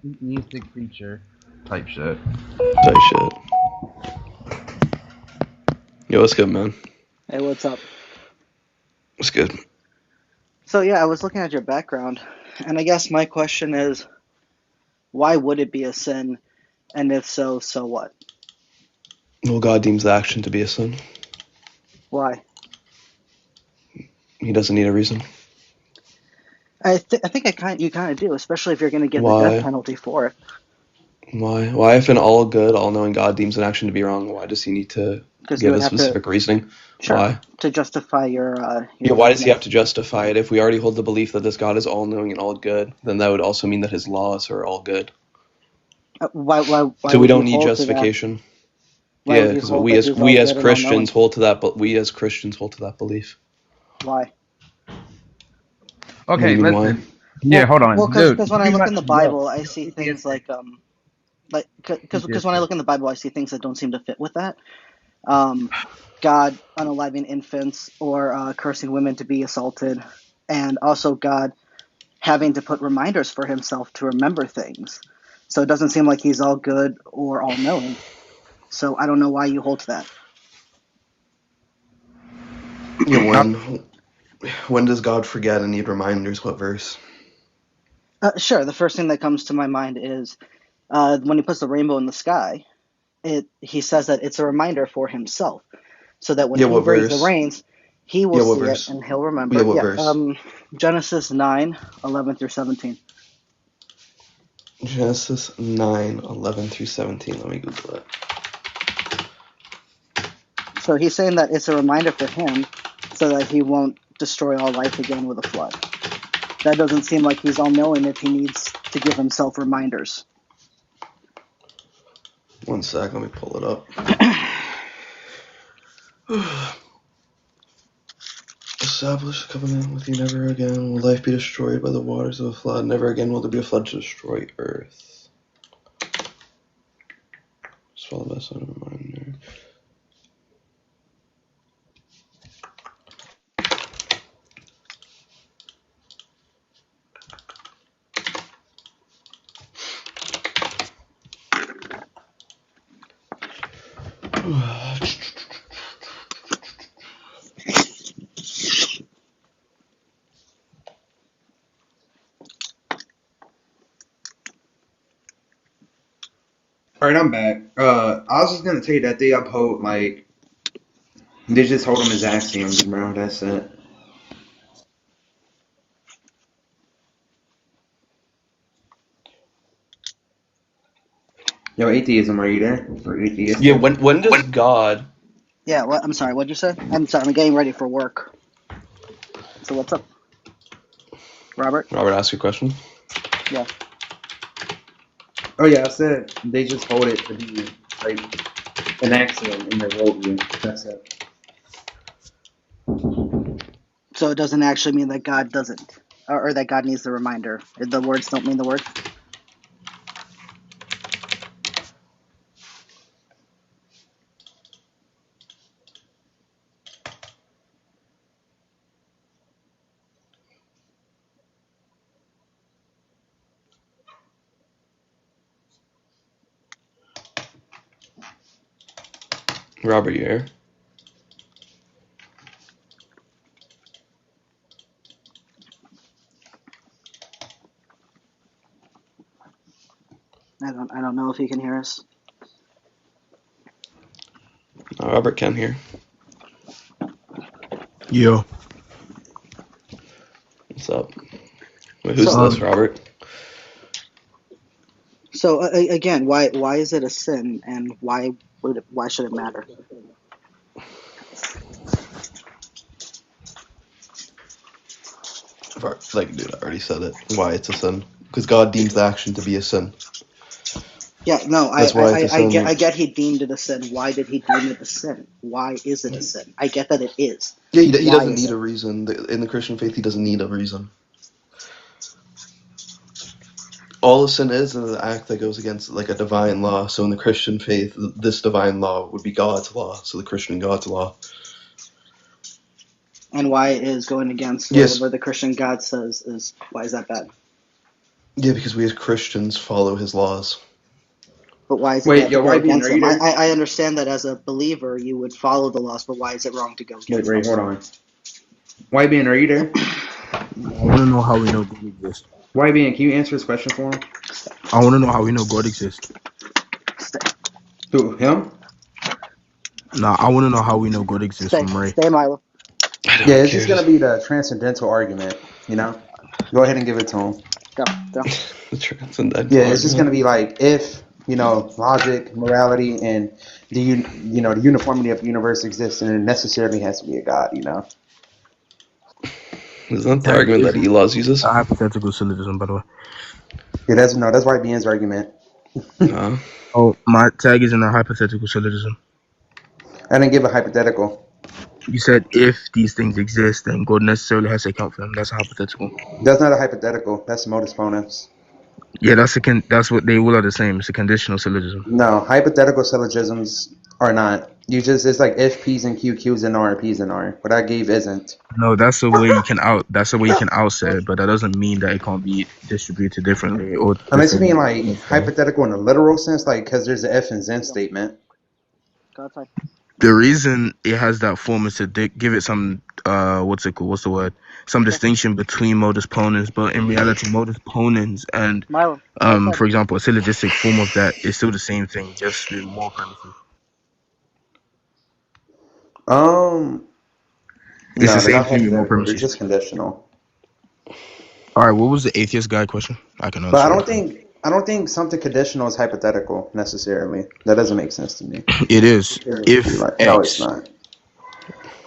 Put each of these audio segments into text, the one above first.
Mystic creature type shit. Type shit. Yo, what's good, man? Hey, what's up? What's good? So yeah, I was looking at your background, and I guess my question is, why would it be a sin? And if so, so what? Well, God deems the action to be a sin. Why? He doesn't need a reason. I think you kind of do, especially if you're going to give the death Why? penalty for it, Why? Why, if an all good, all knowing God deems an action to be wrong, why does he need to because you give would a have to, specific reasoning? sure, Why? to justify Yeah, your why does he judgment. have to justify it? If we already hold the belief that this God is all knowing and all good, then that would also mean that his laws are all good. Why So we would you don't need hold to that? justification. Why Yeah, would you because hold that he's all we as good and all knowing? Christians hold to that, but we as Christians hold to that belief. Why? What do Okay, you mean why? listen. Yeah, hold on, Because dude. when I Pretty look much, in the bro. Bible, I see things because when I look in the Bible, I see things that don't seem to fit with that. Um, God unaliving infants or cursing women to be assaulted, and also God having to put reminders for himself to remember things. So it doesn't seem like he's all good or all knowing. So I don't know why you hold to that. Yeah, Now, when does God forget and need reminders? What verse? Sure, the first thing that comes to my mind is when he puts the rainbow in the sky. He says that it's a reminder for himself, so that when Yeah, he what brings the verse? rains, he will Yeah, what see it verse? and he'll Yeah, remember. what Yeah, verse? Genesis 9:11 through 17. Genesis 9:11 through 17. Let me Google it. So he's saying that it's a reminder for him so that he won't destroy all life again with a flood. That doesn't seem like he's all knowing if he needs to give himself reminders. One sec, let me pull it up. Establish a covenant with you. Never again will life be destroyed by the waters of a flood. Never again will there be a flood to destroy earth. Just follow this on a reminder. all right, I'm back. I was just gonna tell you that they uphold they just hold them as axioms, bro. That's it. Yo, atheism, are you there? For Yeah, atheistic? when does God... Yeah, what? I'm sorry, what'd you say? I'm sorry, I'm getting ready for work. So what's up, Robert? Robert, ask your question. Yeah. Oh yeah, I said they just hold it to be like an axiom in their worldview. That's it. So it doesn't actually mean that God doesn't, or that God needs the reminder. The words don't mean the word. Robert, you here? I don't know if he can hear us. No, Robert can hear. Yeah. What's up? Wait, who's So this, Um, Robert? So again, why is it a sin, and why should it matter? Like, dude, I already said it. Why it's a sin? Because God deems the action to be a sin. Yeah, no, That's why it's a I sin. get he deemed it a sin. Why did he deem it a sin? Why is it a sin? I get that it is. Yeah, he Why doesn't is need it? a reason. In the Christian faith, he doesn't need a reason. All a sin is an act that goes against like a divine law. So in the Christian faith, this divine law would be God's law. So the Christian God's law. And why is going against Yes. whatever the Christian God says is why is that bad? Yeah, because we as Christians follow his laws. But why is it Wait, bad yo, to go YBN, against are you them? there? I understand that as a believer you would follow the laws, but why is it wrong to go against Wait, them? hold on. YBN, are you there? I want to know how we know God exists. YBN, can you answer his question for him? I want to know how we know God exists. Stay, Who, him? Nah, I want to know how we know God exists stay, from Ray. stay, Milo. I don't Yeah, it's just care. gonna be the transcendental argument, you know? Go ahead and give it to him. Go. The transcendental Yeah, it's just argument. gonna be like if, you know, logic, morality, and the uniformity of the universe exists, and it necessarily has to be a God, you know? Isn't that the That argument that isn't Elos uses? a hypothetical syllogism, by the way. Yeah, that's YBN's argument. Huh? Oh, my tag isn't a hypothetical syllogism. I didn't give a hypothetical. You said if these things exist, then God necessarily has to account for them. That's a hypothetical. That's not a hypothetical. That's modus ponens. Yeah, that's what they all are the same. It's a conditional syllogism. No, hypothetical syllogisms are not. It's like if P's and Q's and R, P's and R. What I gave isn't. No, that's the way you can outset it, but that doesn't mean that it can't be distributed differently or Unless you mean differently. like hypothetical in a literal sense, like because there's the if and then statement. Go outside. The reason it has that form is to give it some what's the word? Some distinction between modus ponens, but in reality, modus ponens and Milo. for example, a syllogistic form of that is still the same thing, just with more premises. No, It's the they're same not thing with more hypothetical. They're premises. just conditional. All right, what was the atheist guy question? I can answer. But I don't think something conditional is hypothetical necessarily. That doesn't make sense to me. It is if No, it's X. not.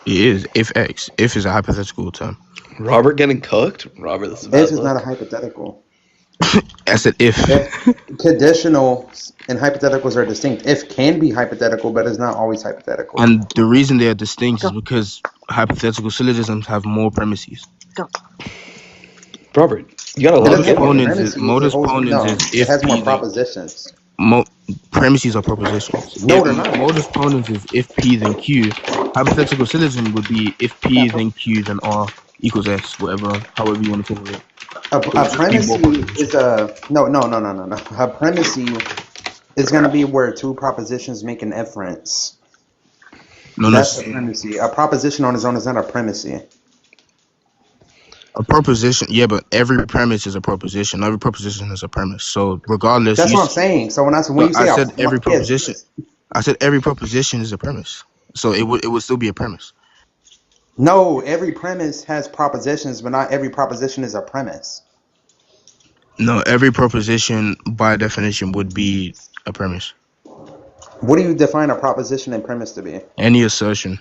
It is if X. If is a hypothetical term. Robert getting cooked? Robert, this is a bad If is not a look. hypothetical. I said if. Conditional and hypotheticals are distinct. If can be hypothetical, but it's not always hypothetical. And the reason they are distinct is because hypothetical syllogisms have more premises. Robert, you got a lot Modus of ponens is It if has more P then propositions. premises are propositions. No, they're not. Modus ponens is if P then Q. Hypothetical syllogism would be if P then Q then R equals S, however you want to formulate it. A premise is a no. A premise is going to be where two propositions make an inference. No, That's a premise. A proposition on its own is not a premise. A proposition, yeah, but every premise is a proposition. Every proposition is a premise. So regardless, that's what I'm saying. So when you say I said every proposition, I said every proposition is a premise. So it would still be a premise. No, every premise has propositions, but not every proposition is a premise. No, every proposition by definition would be a premise. What do you define a proposition and premise to be? Any assertion.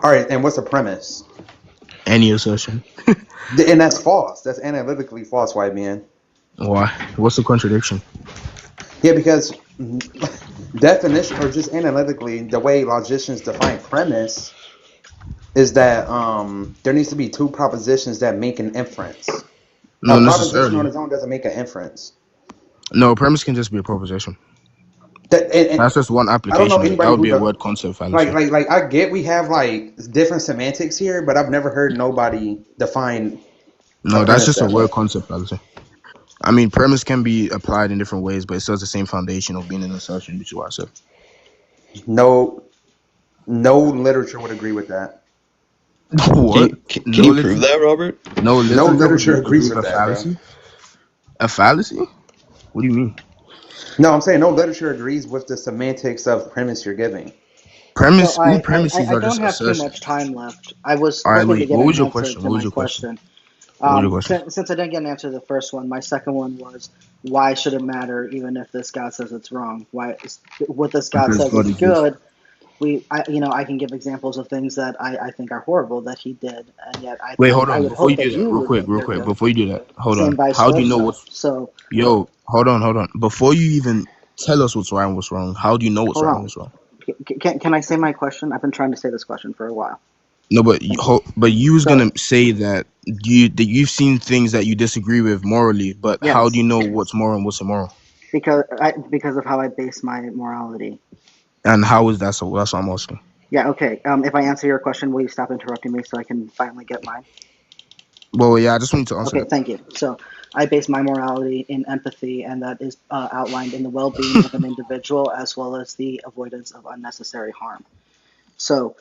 All right, and what's a premise? Any assertion. And that's false. That's analytically false, YBN. Why? What's the contradiction? Yeah, because definition, or just analytically, the way logicians define premise is that there needs to be two propositions that make an inference. No, a proposition necessarily. on its own doesn't make an inference. No, a premise can just be a proposition. And that's just one application. That would be a word concept fallacy. Like I get we have like different semantics here, but I've never heard nobody define. No, that's just a word concept fallacy. I mean, premise can be applied in different ways, but it still has the same foundation of being an assertion, which is why I said. No literature would agree with that. What? Can you prove that, Robert? No literature agrees with a that. Fallacy? Bro. A fallacy? What do you mean? No, I'm saying no literature agrees with the semantics of premise you're giving. Premises are just assertions. I don't have too much time left. I was hoping to get an answer to my question. Since I didn't get an answer to the first one, my second one was, why should it matter even if this God says it's wrong? What this God says is good, I can give examples of things that I think are horrible that he did, and yet hold on. Before you do that, real quick. Before you do that, hold on. How do you know what's Yo, hold on. Before you even tell us what's right and what's wrong, how do you know what's right and what's wrong? Can I say my question? I've been trying to say this question for a while. No, but you was gonna say that you've seen things that you disagree with morally, but yes. How do you know what's moral and what's immoral? Because of how I base my morality. And how is that so? That's what I'm asking. Yeah, okay. If I answer your question, will you stop interrupting me so I can finally get mine? Well, yeah, I just want to answer. Okay, thank you. So, I base my morality in empathy, and that is outlined in the well-being of an individual as well as the avoidance of unnecessary harm. So,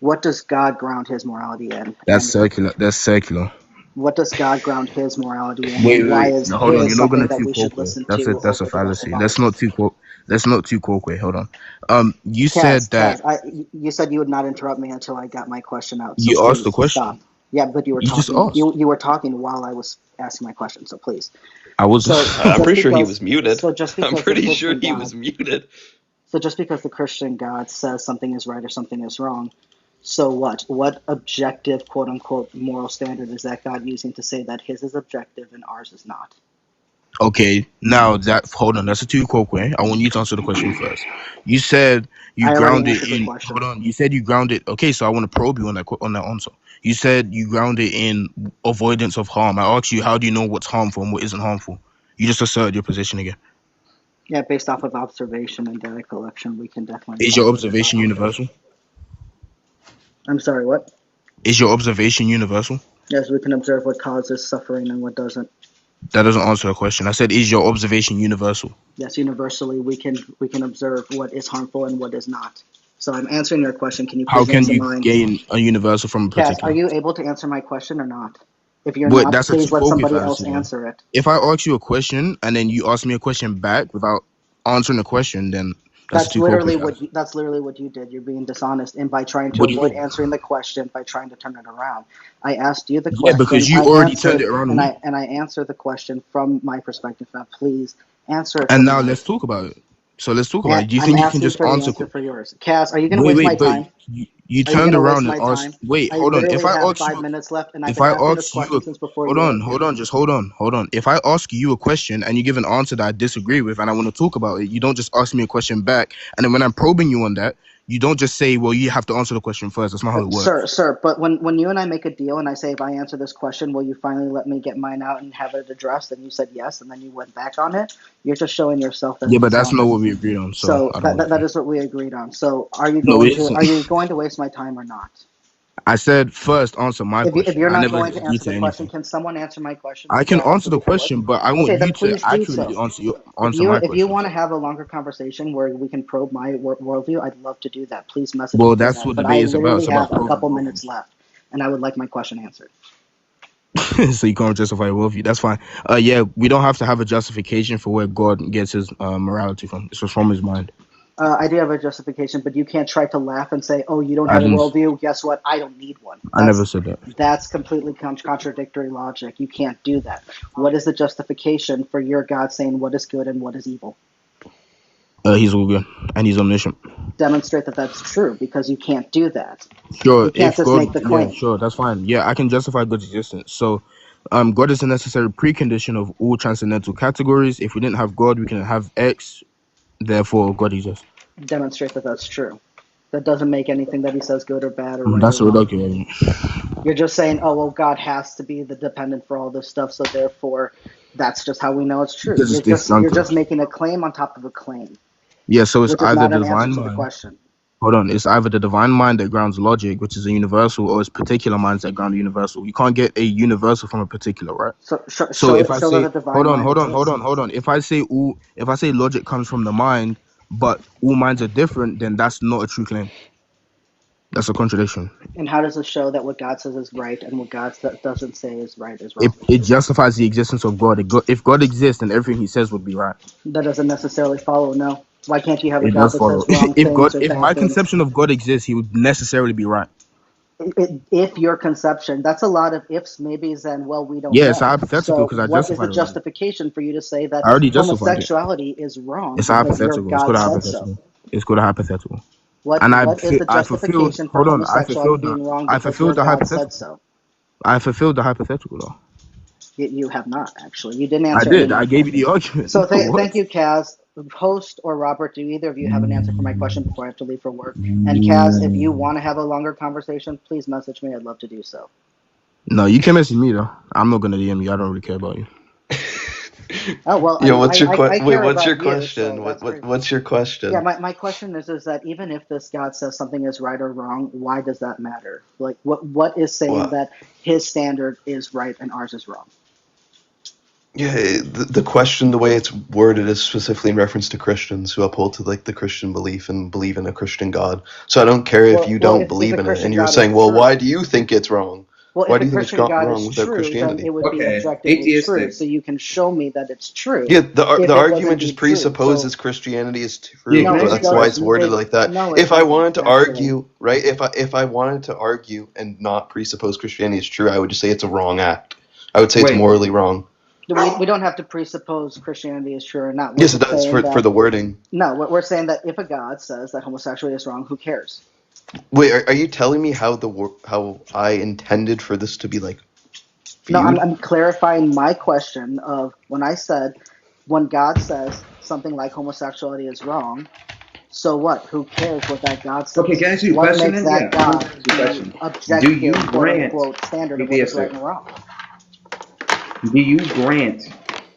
what does God ground his morality in? That's And circular. That's circular. what does God ground his morality in? Wait, And wait, why wait. is No, hold on. his You're not something gonna that too we should quoque. listen That's to a over the rest of fallacy. Let's not ours? too quoque. Let's not too quoque. Hold on. You Kaz, said that you said you would not interrupt me until I got my question out. So you asked the please stop. question. Yeah, but you were You just talking. asked. You were talking while I was asking my question. So please. I was. So I'm just pretty sure he because was muted. just I'm because the pretty sure Christian he was God muted. so just because the Christian God says something is right or something is wrong, so what? What objective quote unquote moral standard is that God using to say that his is objective and ours is not? Okay, now that hold on, that's a two quoque. I want you to answer the question first. You said you I already ground it answered the in. question. Hold on, you said you ground it. Okay, so I want to probe you on that answer. You said you ground it in avoidance of harm. I asked you, how do you know what's harmful and what isn't harmful? You just asserted your position again. Yeah, based off of observation and data collection, we can definitely Is find your what is observation harmful. universal? I'm sorry, what? Is your observation universal? Yes, we can observe what causes suffering and what doesn't. That doesn't answer the question. I said, is your observation universal? Yes, universally we can observe what is harmful and what is not. So I'm answering your question. Can you How please can answer you mine? gain a universal from a Cass, are particular? you able to answer my question or not? If you're But not, that's a please two let quoque somebody else fallacy then. answer it. If I ask you a question and then you ask me a question back without answering the question, then that's a That's two quoque literally fallacy. that's literally what you did. You're being dishonest, and by trying to What do you avoid mean? answering the question, by trying to turn it around. I asked you the Yeah, question. because you I already turned answered, it around on and me. I answered the question from my perspective. Now, please answer it And from now yours. let's talk about it. So let's talk about it. Do you I'm think you can asking just for the answer? answer for yours. Cass, are you going to Wait, waste my wait, but time? you Are you turned going to waste around and my asked. time? Wait, I hold on. If literally I have ask 5 minutes left, and I've if been I asking this ask you, question since before hold you on, wrote. hold on, just hold on. If I ask you a question and you give an answer that I disagree with and I want to talk about it, you don't just ask me a question back. And then when I'm probing you on that, you don't just say, well, you have to answer the question first. That's not how it works. Sir, but when you and I make a deal and I say if I answer this question, will you finally let me get mine out and have it addressed? And you said yes, and then you went back on it. You're just showing yourself as Yeah, but that's not dishonest. what we agreed on, so So I don't really that care. is what we agreed on. So No, it are isn't. you going to waste my time or not? I said first answer my If question. you're I not never going to agreed answer to the question, anything. can someone answer my question I can before I have answer to the leave for work? question, but I want Okay, then you to please do accurately so. answer my If you question. want to have a longer conversation where we can probe my worldview, I'd love to do that. Please message me Well, for that's that. what But I debate is about. literally It's about have a probing couple minutes worldviews. left, and I would like my question answered. So you can't justify your worldview. That's fine. Yeah, we don't have to have a justification for where God gets his morality from. It's just from his mind. I do have a justification, but you can't try to laugh and say, "Oh, you don't I have a didn't. worldview. Guess what? I don't need one." I never said that. That's completely contradictory logic. You can't do that. What is the justification for your God saying what is good and what is evil? He's all good and he's omniscient. Demonstrate that that's true, because you can't do that. Sure, You can't if just God, make the yeah, claim. sure, that's fine. Yeah, I can justify God's existence. So, God is a necessary precondition of all transcendental categories. If we didn't have God, we can have X. Therefore, God exists. Demonstrate that that's true. That doesn't make anything that he says good or bad or right or That's a wrong. ridiculous. You're just saying, oh, well, God has to be the dependent for all this stuff, so therefore that's just how we know it's true. Because it's You're disjunctive. just making a claim on top of a claim, Yeah, so it's which is either not an answer divine to the mind. question. Hold on, it's either the divine mind that grounds logic, which is a universal, or it's particular minds that ground the universal. You can't get a universal from a particular, right? So So if I show that say, the divine mind exists. hold on. If I say logic comes from the mind, but all minds are different, then that's not a true claim. That's a contradiction. And how does it show that what God says is right and what God doesn't say is right is It wrong? it justifies the existence of God. If God exists, then everything He says would be right. That doesn't necessarily follow, no. Why can't you have a It God does that follow. says wrong things or If bad my things? conception of God exists, He would necessarily be right. If your conception, that's a lot of ifs, maybes, and well, we don't Yeah, it's a know. hypothetical So, because I what is the justified it already. justification for you to say that I already justified it. homosexuality is wrong It's a because your hypothetical. It's God called a said so? hypothetical. It's called a hypothetical. And What is the I fulfilled. justification for Hold on, homosexuality being wrong I because your fulfilled the God said hypothetical. so? I fulfilled the hypothetical though. You have not, actually. You didn't I answer any of did. my I gave you the questions. argument. So thank What? you, Kaz. Host or Robert, do either of you have an answer for my question before I have to leave for work? And Kaz, if you want to have a longer conversation, please message me. I'd love to do so. No, you can message me though. I'm not gonna DM you. I don't really care about you. Oh, well, Yo, what's your I wait? care What's your about you, so question? that's crazy. What's your Yeah, question? my question is that even if this God says something is right or wrong, why does that matter? Like, what is saying What? that his standard is right and ours is wrong? Yeah, the question, the way it's worded, is specifically in reference to Christians who uphold to like the Christian belief and believe in a Christian God. So I don't care if you don't If believe a in it, and Christian you're God is saying, well, true, why do you think it's wrong? well, Why if do a you think it's Christian God wrong is without true, then Christianity? it would be Okay, objectively true. atheistic. So you can show me that it's true. Yeah, the If the it argument wasn't just be true, presupposes so Christianity is Yeah, true. can I no, ask you it a That's why it's doesn't. question? worded like that. No, it If I doesn't wanted to actually. argue, right? If I wanted to argue and not presuppose Christianity is true, I would just say it's a wrong act. I would say it's Wait, morally wrong. We don't have to presuppose Christianity is true or not. We're Yes, it just does saying for that the wording. no, we're saying that if a God says that homosexuality is wrong, who cares? Wait, are you telling me how how I intended for this to be like No, viewed? I'm clarifying my question of when I said when God says something like homosexuality is wrong, so what? Who cares what that God okay, says? can I ask you a What question makes then? Yeah, that I'm gonna God ask you a the question. Do you objective quote grant unquote standard of what is right atheistic? and wrong? Do you grant,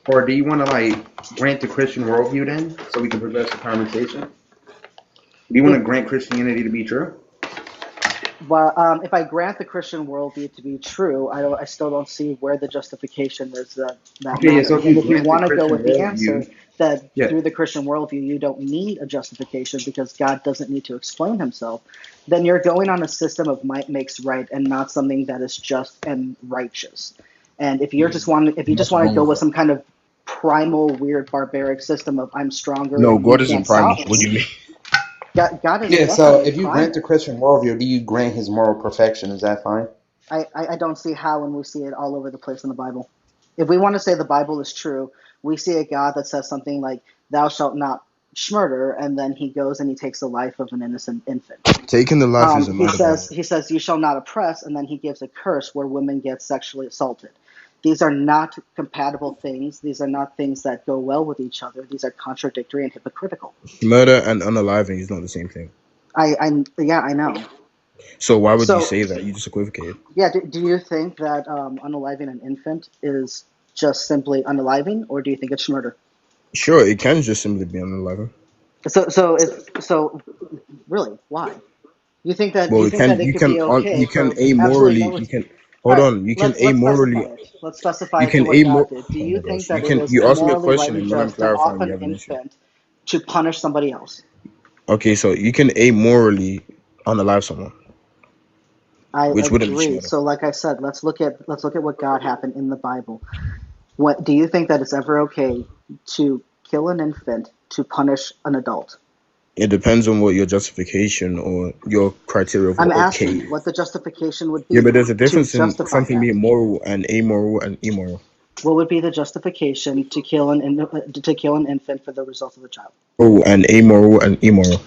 or do you want to like grant the Christian worldview then, so we can progress the conversation? Do you want If to grant Christianity to be true? Well, if I grant the Christian worldview to be true, I still don't see where the justification is that Okay, yeah. So matters. if And you if you grant the want to go Christian with the answer worldview, that yeah. through the Christian worldview you don't need a justification because God doesn't need to explain himself, then you're going on a system of might makes right and not something that is just and righteous. And if you just What's want to wrong go with with that? some kind of primal, weird, barbaric system of I'm stronger No, and you God isn't can't primal. stop What do me, you mean? God is Yeah, so definitely if you grant the primal. Christian worldview, do you grant his moral perfection? Is that fine? I don't see how when we see it all over the place in the Bible. If we want to say the Bible is true, we see a God that says something like, Thou shalt not murder, and then he goes and he takes the life of an innocent infant. Taking the life is a He matter of. says, You shall not oppress, and then he gives a curse where women get sexually assaulted. These are not compatible things. These are not things that go well with each other. These are contradictory and hypocritical. Murder and unaliving is not the same thing. Yeah, I know. So why would you So say that? You just equivocated. yeah, do you think that unaliving an infant is just simply unaliving, or do you think it's murder? Sure, it can just simply be unaliving. So really, why? You think that it could be okay You can for absolutely no you reason? can All hold right, on. You can let's specify amorally it. Let's specify you it to can what God amor. did. Do Oh you my think gosh, that it is you ask me a morally right question and and when I'm just to off clarifying, you an have an issue. infant to punish somebody else? Okay, so you can amorally unalive someone, I which wouldn't be agree. murder. So, like I said, let's look at what God happened in the Bible. What do you think that it's ever okay to kill an infant to punish an adult? It depends on what your justification or your criteria of I'm what okay asking what is. the justification would Yeah, be but there's a to difference in justify something that. being moral and amoral and immoral. What would be the justification to kill an infant for the result of the child? Oh, and amoral and immoral.